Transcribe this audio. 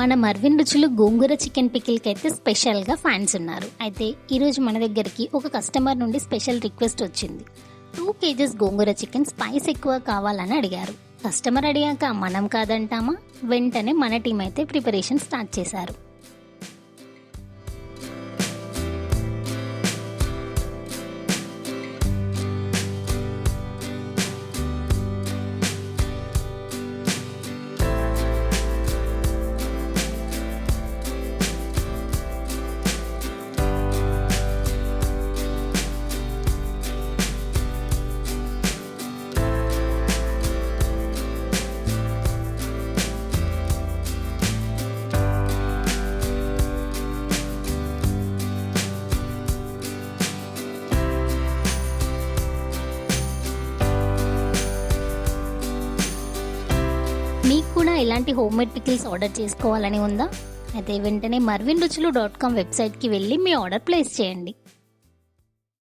మన మర్విన్ రుచులు గోంగూర చికెన్ పికిల్కి అయితే స్పెషల్గా ఫ్యాన్స్ ఉన్నారు. అయితే ఈరోజు మన దగ్గరికి ఒక కస్టమర్ నుండి స్పెషల్ రిక్వెస్ట్ వచ్చింది. 2 kgs గోంగూర చికెన్ స్పైస్ ఎక్కువ కావాలని అడిగారు. కస్టమర్ అడిగాక మనం కాదంటామా? వెంటనే మన టీం అయితే ప్రిపరేషన్ స్టార్ట్ చేశారు. మీకు కూడా ఇలాంటి హోమ్మేడ్ పికిల్స్ ఆర్డర్ చేసుకోవాలని ఉందా? అయితే వెంటనే marvinruchulu.com వెబ్సైట్కి వెళ్ళి మీ ఆర్డర్ ప్లేస్ చేయండి.